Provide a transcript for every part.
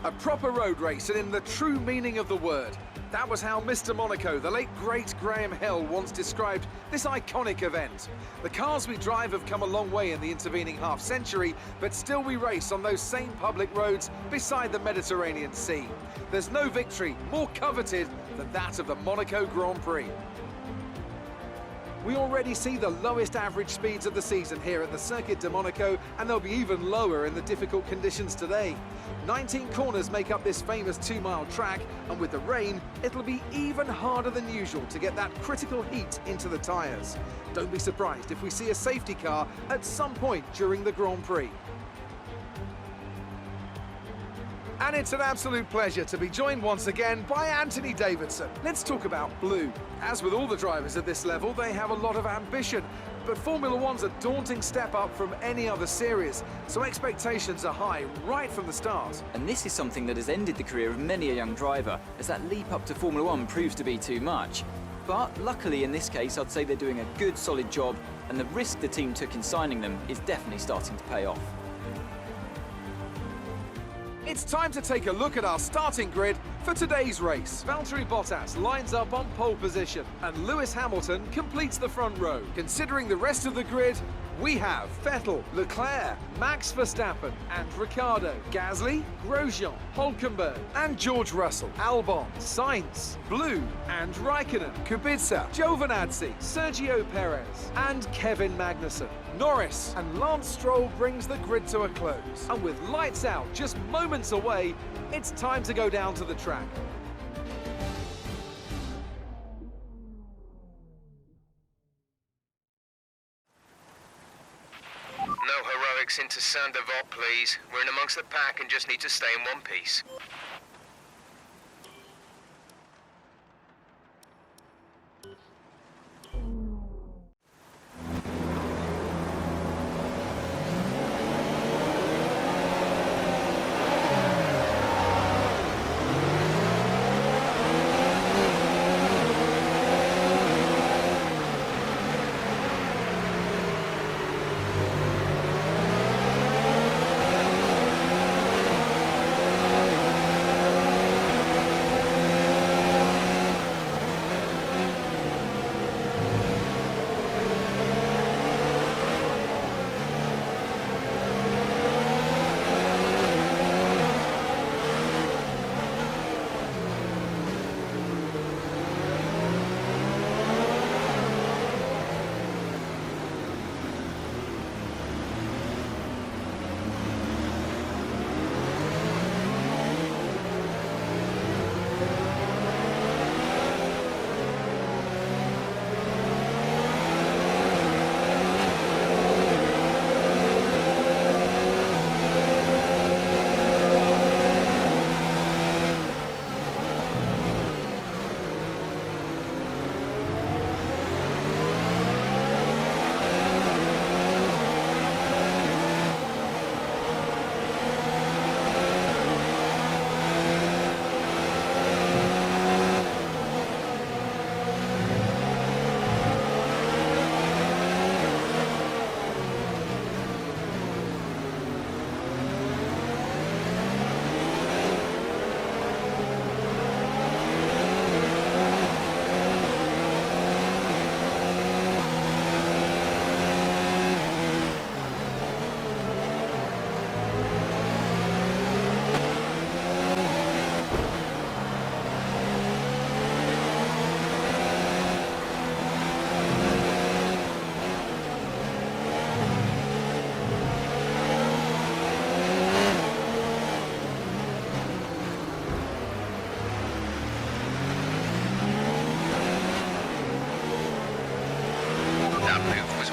A proper road race, and in the true meaning of the word. That was how Mr. Monaco, the late great Graham Hill, once described this iconic event. The cars we drive have come a long way in the intervening half-century, but still we race on those same public roads beside the Mediterranean Sea. There's no victory more coveted than that of the Monaco Grand Prix. We already see the lowest average speeds of the season here at the Circuit de Monaco, and they'll be even lower in the difficult conditions today. 19 corners make up this famous 2-mile track, and with the rain, it'll be even harder than usual to get that critical heat into the tyres. Don't be surprised if we see a safety car at some point during the Grand Prix. And it's an absolute pleasure to be joined once again by Anthony Davidson. Let's talk about blue. As with all the drivers at this level, they have a lot of ambition, but Formula One's a daunting step up from any other series, so expectations are high right from the start. And this is something that has ended the career of many a young driver, as that leap up to Formula One proves to be too much. But luckily in this case, I'd say they're doing a good solid job, and the risk the team took in signing them is definitely starting to pay off. It's time to take a look at our starting grid for today's race. Valtteri Bottas lines up on pole position, and Lewis Hamilton completes the front row. Considering the rest of the grid, we have Vettel, Leclerc, Max Verstappen and Ricciardo, Gasly, Grosjean, Hülkenberg and George Russell, Albon, Sainz, Blue and Raikkonen, Kubica, Giovinazzi, Sergio Perez and Kevin Magnussen. Norris and Lance Stroll brings the grid to a close. And with lights out just moments away, it's time to go down to the track. No heroics into Saint-Devote, please. We're in amongst the pack and just need to stay in one piece.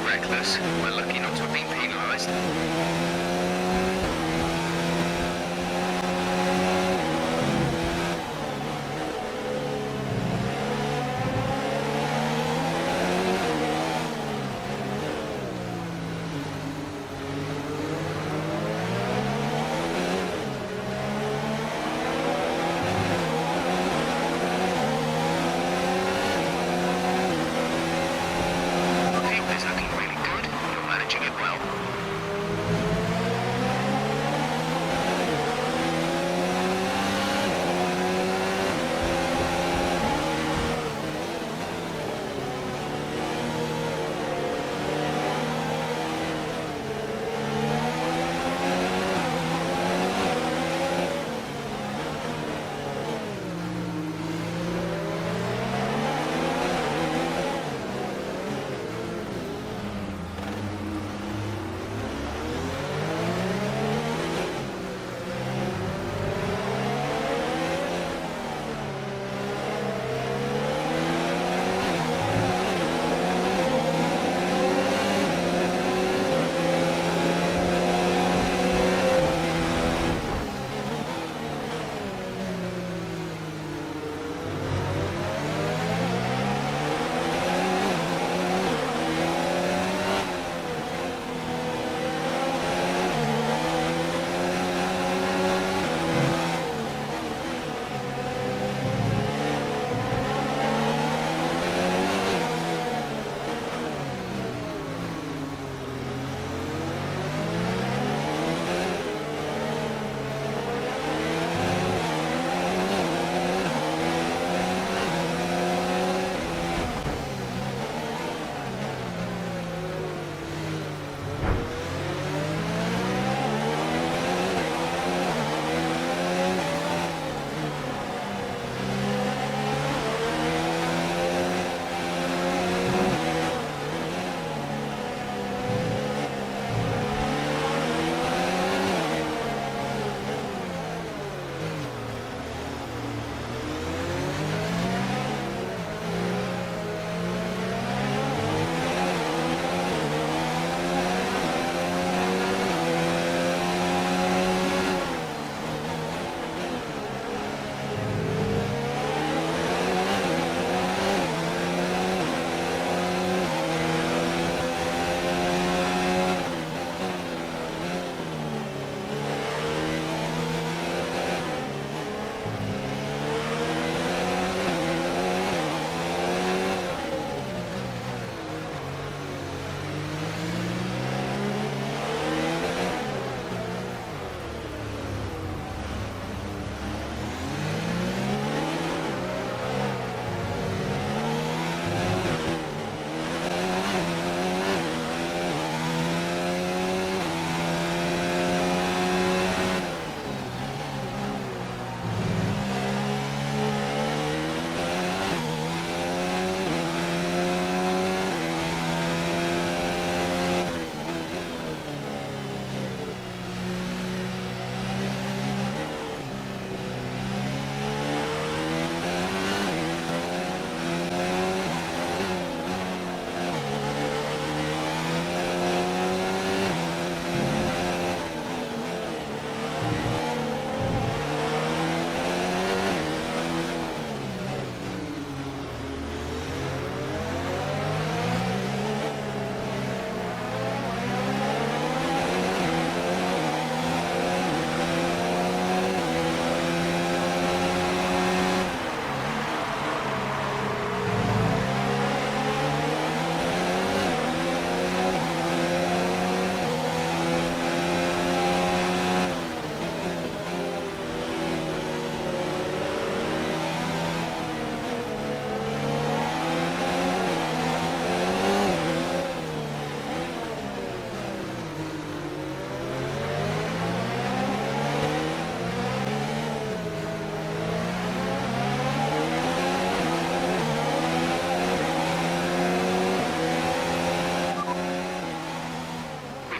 Reckless. We're lucky not to have been penalised.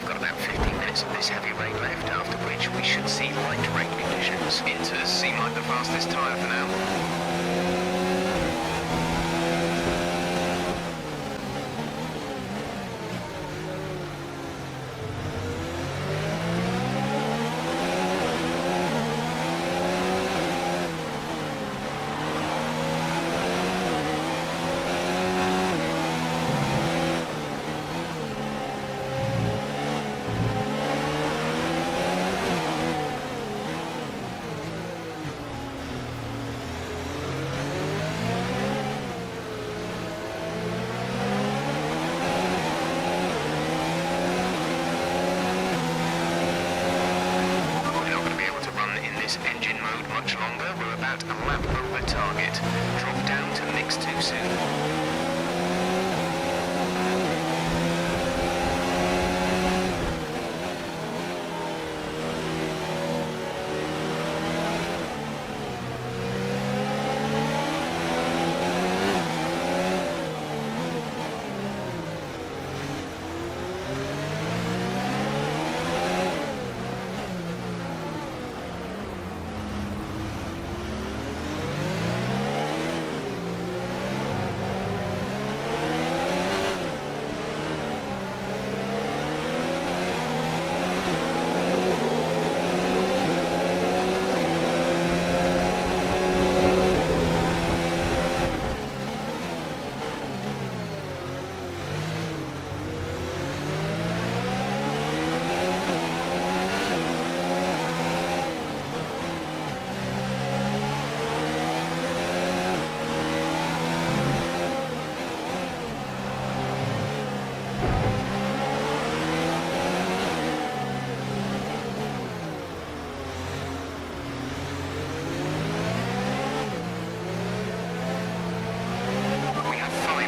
We've got about 15 minutes of this heavy rain left, after which we should see light rain conditions. Inters seem like the fastest tyre for now. Engine mode much longer. We're about a lap over target. Drop down to mix too soon.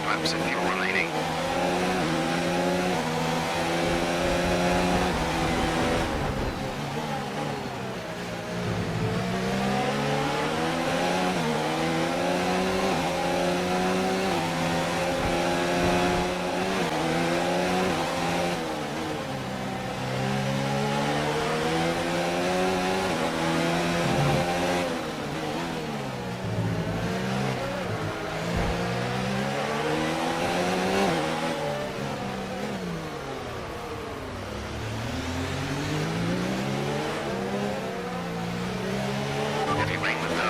Laps of fuel remaining.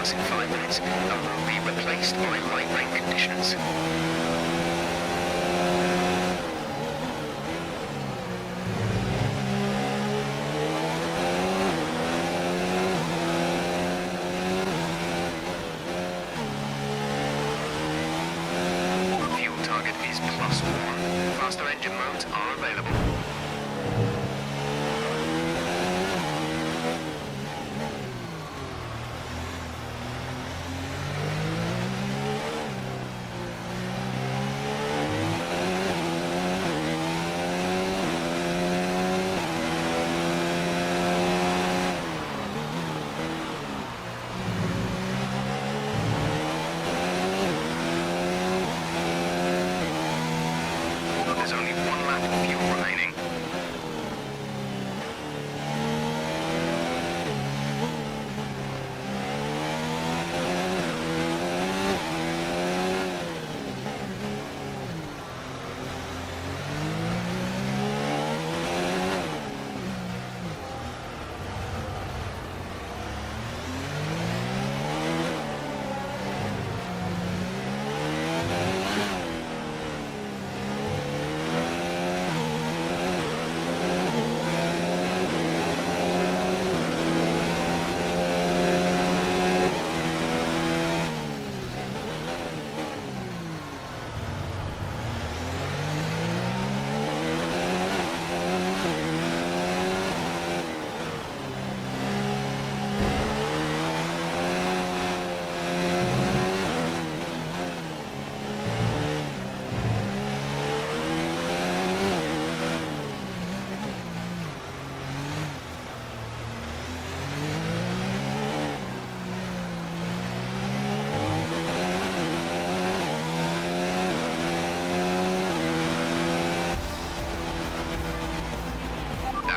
In 5 minutes, and will be replaced by light rain conditions. Fuel target is +1. Faster engine modes are available.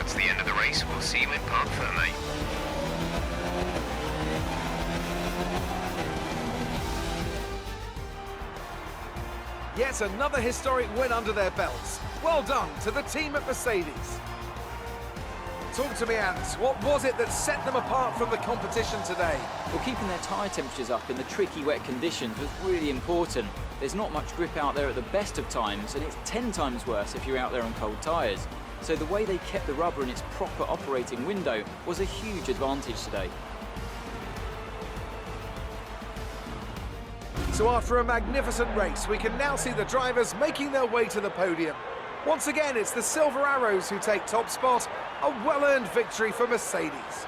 That's the end of the race. We'll see you in Parc Fermé. Yet another historic win under their belts. Well done to the team at Mercedes. Talk to me, Ant. What was it that set them apart from the competition today? Well, keeping their tyre temperatures up in the tricky wet conditions was really important. There's not much grip out there at the best of times, and it's 10 times worse if you're out there on cold tyres. So the way they kept the rubber in its proper operating window was a huge advantage today. So after a magnificent race, we can now see the drivers making their way to the podium. Once again, it's the Silver Arrows who take top spot, a well-earned victory for Mercedes.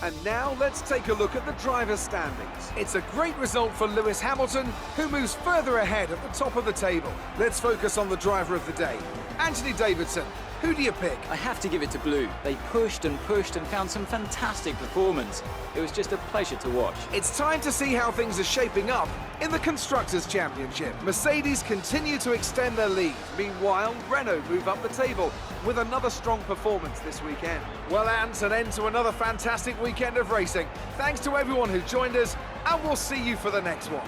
And now let's take a look at the driver's standings. It's a great result for Lewis Hamilton, who moves further ahead at the top of the table. Let's focus on the driver of the day. Anthony Davidson, who do you pick? I have to give it to Blue. They pushed and found some fantastic performance. It was just a pleasure to watch. It's time to see how things are shaping up in the Constructors' Championship. Mercedes continue to extend their lead. Meanwhile, Renault move up the table with another strong performance this weekend. Well, Ant, an end to another fantastic weekend of racing. Thanks to everyone who joined us, and we'll see you for the next one.